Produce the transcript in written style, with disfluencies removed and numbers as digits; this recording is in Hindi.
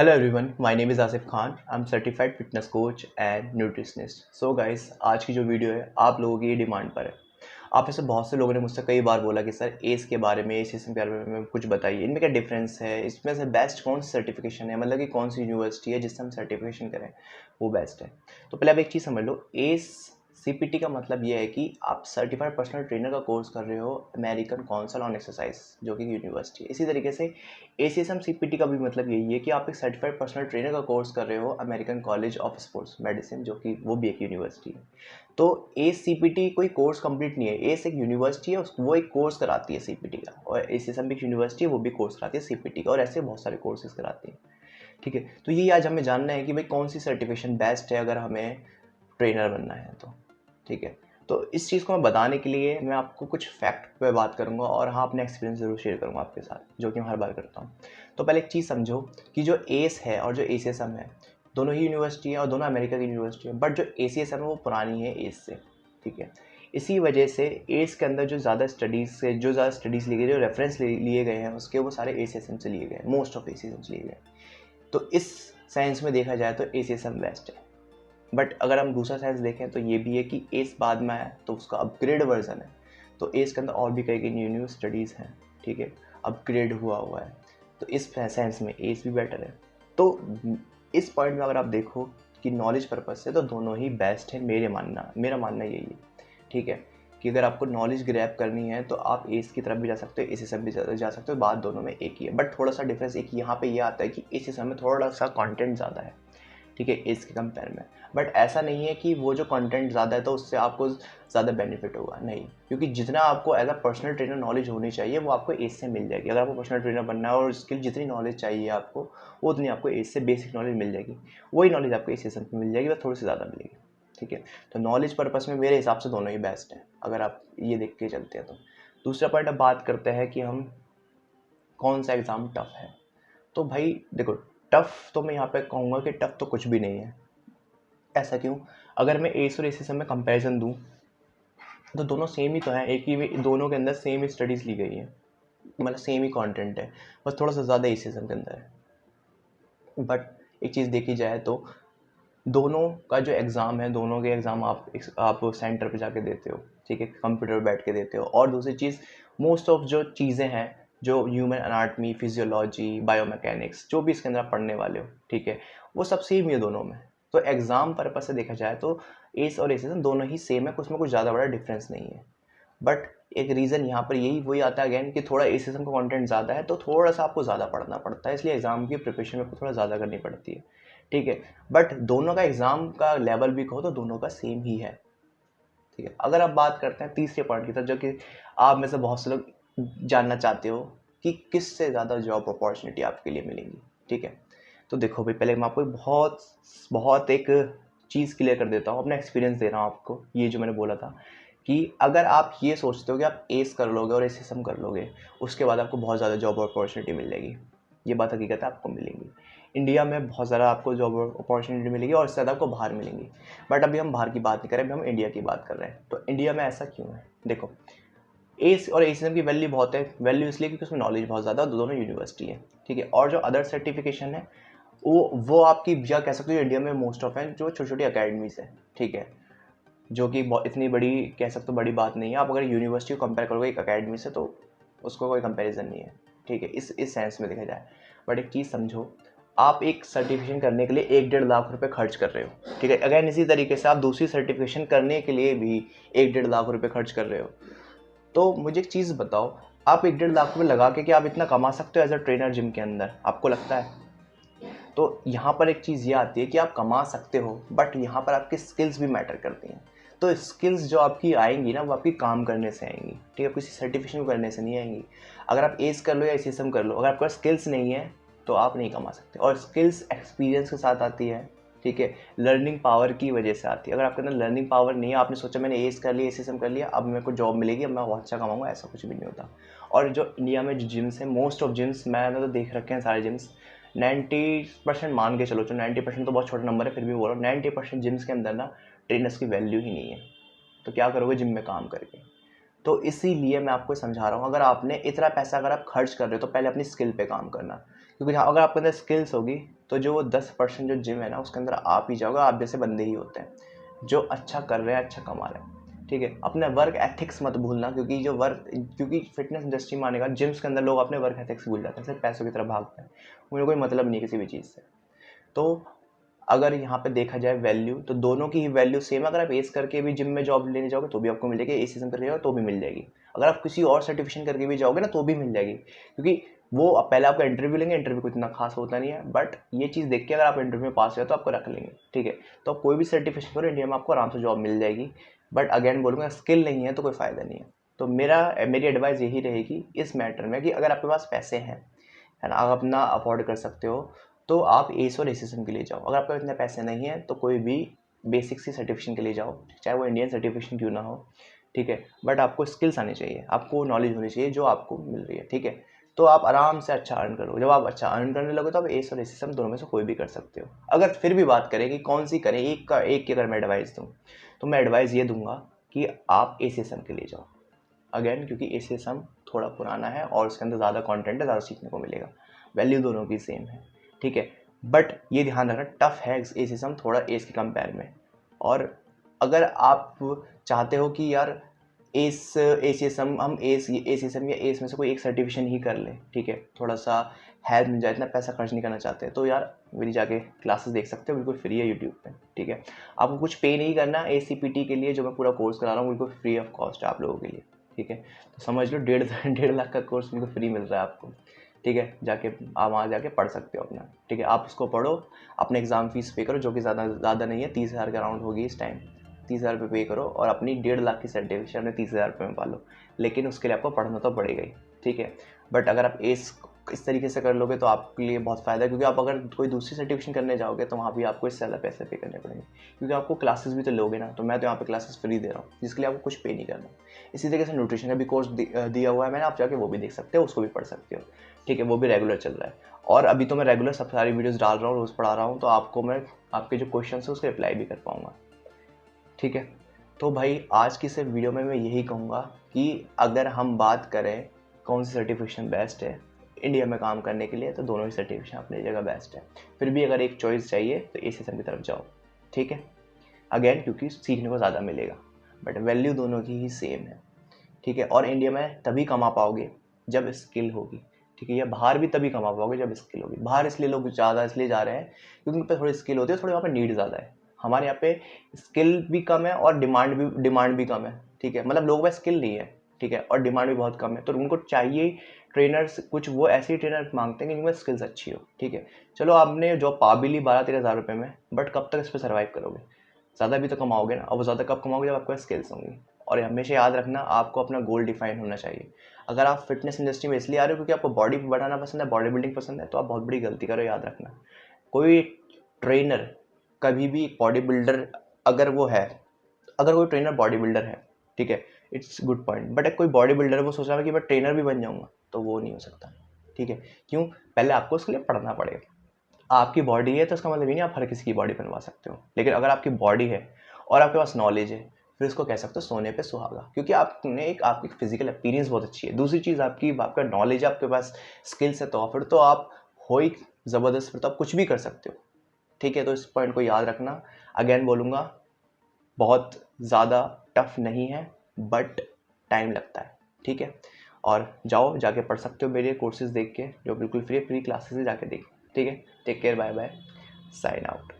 Hello everyone, my name is Asif Khan. I am certified fitness coach and nutritionist. So guys, आज की जो वीडियो है आप लोगों की डिमांड पर है। आप में से बहुत से लोगों ने मुझसे कई बार बोला कि सर एस के बारे में, एस के बारे में कुछ बताइए, इनमें क्या डिफरेंस है, इसमें से बेस्ट कौन सी सर्टिफिकेशन है, मतलब कि कौन सी यूनिवर्सिटी है जिससे हम सर्टिफिकेशन करें वो बेस्ट है। तो पहले आप एक चीज़ समझ लो, एस सीपीटी का मतलब ये है कि आप सर्टिफाइड पर्सनल ट्रेनर का कोर्स कर रहे हो अमेरिकन काउंसिल ऑन एक्सरसाइज, जो कि यूनिवर्सिटी है। इसी तरीके से एसीएसएम सीपीटी का भी मतलब यही है कि आप एक सर्टिफाइड पर्सनल ट्रेनर का कोर्स कर रहे हो American college of sports medicine, जो कि वो भी एक यूनिवर्सिटी है। तो एस सीपीटी कोई कोर्स कंप्लीट नहीं है, एस एक यूनिवर्सिटी है, वो एक कोर्स कराती है सीपीटी का, और एसीएसएम भी एक यूनिवर्सिटी है, वो भी कोर्स कराती है सीपीटी का, और ऐसे बहुत सारे कोर्सेज कराती है। ठीक है, तो यही आज हमें जानना है कि भाई कौन सी सर्टिफिकेशन बेस्ट है अगर हमें ट्रेनर बनना है तो। ठीक है, तो इस चीज़ को मैं बताने के लिए मैं आपको कुछ फैक्ट पे बात करूंगा, और हाँ, अपने एक्सपीरियंस ज़रूर शेयर करूंगा आपके साथ, जो कि मैं हर बार करता हूँ। तो पहले एक चीज़ समझो कि जो एस है और जो एसीएसएम है, दोनों ही यूनिवर्सिटी है और दोनों अमेरिका की यूनिवर्सिटी है, बट जो एसीएसएम है वो पुरानी है एस से। ठीक है, इसी वजह से एस के अंदर जो ज़्यादा स्टडीज़ ली गई, जो रेफरेंस लिए गए हैं उसके, वो सारे एसीएसएम से लिए गए हैं, मोस्ट ऑफ एसीएसएम से लिए गए। तो इस साइंस में देखा जाए तो एसीएसएम बेस्ट है। बट अगर हम दूसरा साइंस देखें तो ये भी है कि एस बाद में आया तो उसका अपग्रेड वर्जन है। तो एस के अंदर और भी कई न्यू न्यू स्टडीज़ हैं। ठीक है, अपग्रेड हुआ है, तो इस सेंस में एस भी बेटर है। तो इस पॉइंट में अगर आप देखो कि नॉलेज पर्पज से, तो दोनों ही बेस्ट है, मेरा मानना यही है। ठीक है, कि अगर आपको नॉलेज ग्रैब करनी है तो आप एस की तरफ भी जा सकते हो, एसीएसएम भी जा सकते हो, बात दोनों में एक ही है। बट थोड़ा सा डिफरेंस एक यहाँ पे ये आता है कि एसीएसएम में थोड़ा सा कंटेंट ज़्यादा है। ठीक है, एज के कंपेयर में। बट ऐसा नहीं है कि वो जो कंटेंट ज़्यादा है तो उससे आपको ज़्यादा बेनिफिट होगा, नहीं, क्योंकि जितना आपको as a personal trainer knowledge होनी चाहिए वो आपको एज से मिल जाएगी। अगर आपको पर्सनल ट्रेनर बनना है और उसके लिए जितनी नॉलेज चाहिए आपको, वो उतनी आपको एज से बेसिक नॉलेज मिल जाएगी। वही नॉलेज आपको एज सेशन में मिल जाएगी, बस थोड़ी सी ज़्यादा मिलेगी। ठीक है, तो नॉलेज पर्पज़ में मेरे हिसाब से दोनों ही बेस्ट हैं, अगर आप ये देख के चलते हैं तो। दूसरा पॉइंट, अब बात करते हैं कि हम कौन सा एग्ज़ाम टफ है। तो भाई देखो, टफ तो मैं यहाँ पे कहूँगा कि टफ तो कुछ भी नहीं है। ऐसा क्यों? अगर मैं एस और एसीएसएम में कंपैरिजन दूं तो दोनों सेम ही तो हैं, एक ही दोनों के अंदर सेम ही स्टडीज़ ली गई है, मतलब सेम ही कंटेंट है, बस थोड़ा सा ज़्यादा एसीएसएम के अंदर है। बट एक चीज़ देखी जाए तो दोनों का जो एग्ज़ाम है, दोनों के एग्ज़ाम आप सेंटर पे जाके देते हो। ठीक है, कंप्यूटर पर बैठ के देते हो। और दूसरी चीज़, मोस्ट ऑफ जो चीज़ें हैं, जो ह्यूमन अनाटमी, फिजियोलॉजी, बायोमैकेनिक्स, जो भी इसके अंदर आप पढ़ने वाले हो, ठीक है, वो सब सेम ही है दोनों में। तो एग्ज़ाम पर्पज से देखा जाए तो एस और एसीएसएम दोनों ही सेम है, उसमें कुछ ज़्यादा बड़ा डिफरेंस नहीं है। बट एक रीज़न यहाँ पर यही वही आता है अगेन, कि थोड़ा एसीएसएम का कंटेंट ज़्यादा है तो थोड़ा सा आपको ज़्यादा पढ़ना पड़ता है, इसलिए एग्ज़ाम की प्रिपरेशन में थोड़ा ज़्यादा करनी पड़ती है। ठीक है, बट दोनों का एग्ज़ाम का लेवल भी कहो तो दोनों का सेम ही है। ठीक है, अगर आप बात करते हैं तीसरे पॉइंट की तरफ, जो कि आप में से बहुत से लोग जानना चाहते हो कि किससे ज़्यादा जॉब अपॉर्चुनिटी आपके लिए मिलेंगी। ठीक है, तो देखो भाई, पहले मैं आपको बहुत बहुत एक चीज़ क्लियर कर देता हूँ, अपना एक्सपीरियंस दे रहा हूँ आपको। ये जो मैंने बोला था कि अगर आप ये सोचते हो कि आप एस कर लोगे और एसीएसएम कर लोगे, उसके बाद आपको बहुत ज़्यादा जॉब अपॉर्चुनिटी मिल जाएगी, ये बात हकीकत है, आपको मिलेंगी। इंडिया में बहुत ज़्यादा आपको जॉब अपॉर्चुनिटी मिलेगी और इससे ज़्यादा आपको बाहर मिलेंगी। बट अभी हम बाहर की बात नहीं कर रहे, अभी हम इंडिया की बात कर रहे हैं। तो इंडिया में ऐसा क्यों है? देखो, एस और एसीएम की वैल्यू बहुत है, वैल्यू इसलिए क्योंकि उसमें नॉलेज बहुत ज़्यादा है, दोनों यूनिवर्सिटी है। ठीक है, और जो अदर सर्टिफिकेशन है वो आपकी, या कह सकते हो इंडिया में मोस्ट ऑफ है जो छोटी छोटी अकेडमीज है। ठीक है, जो कि इतनी बड़ी, कह सकते हो बड़ी बात नहीं है। आप अगर यूनिवर्सिटी को कंपेयर करोगे एक अकेडमी से तो उसको कोई कंपैरिजन नहीं है। ठीक है, इस सेंस में देखा जाए। बट एक चीज़ समझो, आप एक सर्टिफिकेशन करने के लिए 1-1.5 लाख रुपए खर्च कर रहे हो। ठीक है, अगर इसी तरीके से आप दूसरी सर्टिफिकेशन करने के लिए भी 1-1.5 लाख रुपए खर्च कर रहे हो, तो मुझे एक चीज़ बताओ, आप 1-1.5 लाख रुपए लगा के क्या आप इतना कमा सकते हो एज अ ट्रेनर जिम के अंदर? आपको लगता है? तो यहाँ पर एक चीज़ ये आती है कि आप कमा सकते हो, बट यहाँ पर आपकी स्किल्स भी मैटर करती हैं। तो स्किल्स जो आपकी आएंगी ना, वो आपकी काम करने से आएंगी। ठीक है, किसी सर्टिफिकेशन करने से नहीं आएंगी। अगर आप एस कर लो या एसीएसएम कर लो, अगर आपके पास स्किल्स नहीं है तो आप नहीं कमा सकते। और स्किल्स एक्सपीरियंस के साथ आती है। ठीक है, लर्निंग पावर की वजह से आती है। अगर आपके अंदर लर्निंग पावर नहीं है, आपने सोचा मैंने एस कर लिया, एसीएसएम कर लिया, अब मेरे को जॉब मिलेगी, अब मैं बहुत अच्छा कमाऊंगा, ऐसा कुछ भी नहीं होता। और जो इंडिया में जो जिम्स हैं, मोस्ट ऑफ जिम्स मैंने तो देख रखे हैं सारे जिम्स, 90% मान के चलो, जो 90% तो बहुत छोटा नंबर है, फिर भी बोलो 90% जिम्स के अंदर ना ट्रेनर्स की वैल्यू ही नहीं है। तो क्या करोगे जिम में काम करके? तो इसीलिए मैं आपको समझा रहा हूँ, अगर आपने इतना पैसा अगर आप खर्च कर रहे हो तो पहले अपनी स्किल पे काम करना, क्योंकि हाँ, अगर आपके अंदर स्किल्स होगी तो जो वो 10% जो जिम है ना उसके अंदर आप ही जाओगे, आप जैसे बंदे ही होते हैं जो अच्छा कर रहे हैं, अच्छा कमा रहे हैं, ठीक है। अपने वर्क एथिक्स मत भूलना, क्योंकि फिटनेस इंडस्ट्री में आने का जिम्स के अंदर लोग अपने वर्क एथिक्स भूल जाते हैं, सिर्फ पैसों की तरफ भागते हैं, उन्हें कोई मतलब नहीं किसी भी चीज़ से। तो अगर यहाँ पे देखा जाए वैल्यू, तो दोनों की ही वैल्यू सेम। अगर आप एस करके भी जिम में जॉब लेने जाओगे तो भी आपको मिलेगी, एसीएसएम करके जाओगे तो भी मिल जाएगी। अगर आप किसी और सर्टिफिकेशन करके भी जाओगे ना तो भी मिल जाएगी, क्योंकि वो पहले आपका इंटरव्यू लेंगे, इंटरव्यू को इतना खास होता नहीं है, बट ये चीज़ देख के अगर आप इंटरव्यू में पास हो तो आपको रख लेंगे, ठीक है। तो आप कोई भी सर्टिफिकेशन करो इंडिया में आपको आराम से जॉब मिल जाएगी। बट अगेन बोलूँगा, स्किल नहीं है तो कोई फ़ायदा नहीं है। तो मेरी एडवाइस यही रहेगी इस मैटर में कि अगर आपके पास पैसे हैं, है ना, आप अपना अफोर्ड कर सकते हो, तो आप एस और एसीएसएम के लिए जाओ। अगर आपके पास इतने पैसे नहीं हैं तो कोई भी बेसिक सी सर्टिफिकेशन के लिए जाओ, चाहे वो इंडियन सर्टिफिकेशन क्यों ना हो, ठीक है। बट आपको स्किल्स आनी चाहिए, आपको नॉलेज होनी चाहिए जो आपको मिल रही है, ठीक है। तो आप आराम से अच्छा अर्न करो। जब आप अच्छा अर्न करने लगो तो आप एस और एसीएसएम दोनों में से कोई भी कर सकते हो। अगर फिर भी बात करें कि कौन सी करें, एक की अगर मैं एडवाइस दूँ तो मैं एडवाइस ये दूंगा कि आप एसीएसएम के लिए जाओ। अगेन क्योंकि एसीएसएम थोड़ा पुराना है और उसके अंदर ज़्यादा कंटेंट है, ज़्यादा सीखने को मिलेगा, वैल्यू दोनों की सेम है, ठीक है। बट ये ध्यान रखना, टफ है एसीएसएम थोड़ा एस के कंपेयर में। और अगर आप चाहते हो कि यार एस एसीएसएम हम एसीएसएम या एस में से कोई एक सर्टिफिकेशन ही कर लें, ठीक है, थोड़ा सा हेल्प मिल जाए, इतना पैसा खर्च नहीं करना चाहते तो यार मेरी जाके क्लासेस देख सकते हो, बिल्कुल फ्री है यूट्यूब पे, ठीक है। आपको कुछ पे नहीं करना एसीपीटी के लिए, जो मैं पूरा कोर्स करा रहा हूँ बिल्कुल फ्री ऑफ कॉस्ट है आप लोगों के लिए, ठीक है। तो समझ लो 1.5 लाख का कोर्स बिल्कुल फ्री मिल रहा है आपको, ठीक है। जाके आप वहाँ जाके पढ़ सकते हो अपना, ठीक है। आप उसको पढ़ो, अपने एग्ज़ाम फीस पे करो जो कि ज़्यादा नहीं है, 30,000 के अराउंड होगी इस टाइम। 30,000 रुपये पे करो और अपनी 1.5 लाख की सर्टिफिकेशन अपने 30,000 रुपये में पालो। लेकिन उसके लिए आपको पढ़ना तो पड़ेगा ही, ठीक है। बट अगर आप इस तरीके से कर लोगे तो आपके लिए बहुत फ़ायदा है, क्योंकि आप अगर कोई दूसरी सर्टिफिकेशन करने जाओगे तो वहाँ भी आपको इससे ज़्यादा पैसे पे करने पड़ेंगे, क्योंकि आपको क्लासेस भी तो लोगे ना। तो मैं तो यहाँ पे क्लासेस फ्री दे रहा हूँ जिसके लिए आपको कुछ पे नहीं करना। इसी तरीके से न्यूट्रिशन का भी कोर्स दिया हुआ है मैंने, आप जाके वो भी देख सकते हो, उसको भी पढ़ सकते हो, ठीक है। वो भी रेगुलर चल रहा है और अभी तो मैं रेगुलर सब सारी वीडियोस डाल रहा हूँ, रोज़ पढ़ा रहा हूँ, तो आपको मैं आपके जो क्वेश्चन है उसके रिप्लाई भी कर पाऊँगा, ठीक है। तो भाई आज की सिर्फ वीडियो में मैं यही कहूँगा कि अगर हम बात करें कौन सी सर्टिफिकेशन बेस्ट है इंडिया में काम करने के लिए, तो दोनों ही सर्टिफिकेशन अपनी जगह बेस्ट है। फिर भी अगर एक चॉइस चाहिए तो एसीएसएम की तरफ जाओ, ठीक है। अगेन क्योंकि सीखने को ज़्यादा मिलेगा, बट वैल्यू दोनों की ही सेम है, ठीक है। और इंडिया में तभी कमा पाओगे जब स्किल होगी, ठीक है। या बाहर भी तभी कमा पाओगे जब स्किल होगी। बाहर इसलिए लोग ज़्यादा इसलिए जा रहे हैं क्योंकि उन पर थोड़ी स्किल होती है, थोड़ी वहाँ पे नीड ज़्यादा है। हमारे यहाँ पे स्किल भी कम है और डिमांड भी कम है, ठीक है। मतलब लोगों में स्किल नहीं है, ठीक है, और डिमांड भी बहुत कम है, तो उनको चाहिए ट्रेनर्स, कुछ वो ऐसे ट्रेनर मांगते हैं जिनमें स्किल्स अच्छी हो, ठीक है। चलो आपने जॉब पा भी ली 12-13 हज़ार रुपये में, बट कब तक इस पर सर्वाइव करोगे? ज़्यादा भी तो कमाओगे ना, और वो ज़्यादा कब कमाओगे? जब आपके पास स्किल्स होंगी। और हमेशा याद रखना, आपको अपना गोल डिफाइन होना चाहिए। अगर आप फिटनेस इंडस्ट्री में इसलिए आ रहे हो क्योंकि आपको बॉडी बनाना पसंद है, बॉडी बिल्डिंग पसंद है, तो आप बहुत बड़ी गलती करो, याद रखना। कोई ट्रेनर कभी भी बॉडी बिल्डर अगर वो है अगर कोई ट्रेनर बॉडी बिल्डर है, ठीक है, इट्स गुड पॉइंट, बट एक कोई बॉडी बिल्डर है वो सोच रहा है कि मैं ट्रेनर भी बन जाऊंगा, तो वो नहीं हो सकता, ठीक है। क्यों? पहले आपको उसके लिए पढ़ना पड़ेगा। आपकी बॉडी है तो इसका मतलब ये नहीं आप हर किसी की बॉडी बनवा सकते हो, लेकिन अगर आपकी बॉडी है और आपके पास नॉलेज है, फिर इसको कह सकते हो सोने पे सुहागा, क्योंकि आपने आपकी फिजिकल अपीयरेंस बहुत अच्छी है। दूसरी चीज़ आपका नॉलेज है, आपके पास स्किल्स है, तो फिर तो आप हो ही ज़बरदस्त, फिर तो आप कुछ भी कर सकते हो, ठीक है। तो इस पॉइंट को याद रखना। अगेन बोलूँगा, बहुत ज़्यादा टफ नहीं है, बट टाइम लगता है, ठीक है। और जाके पढ़ सकते हो मेरे कोर्सेज देख के, जो बिल्कुल फ्री क्लासेस है, जाके देख, ठीक है। Take care, bye bye, sign out.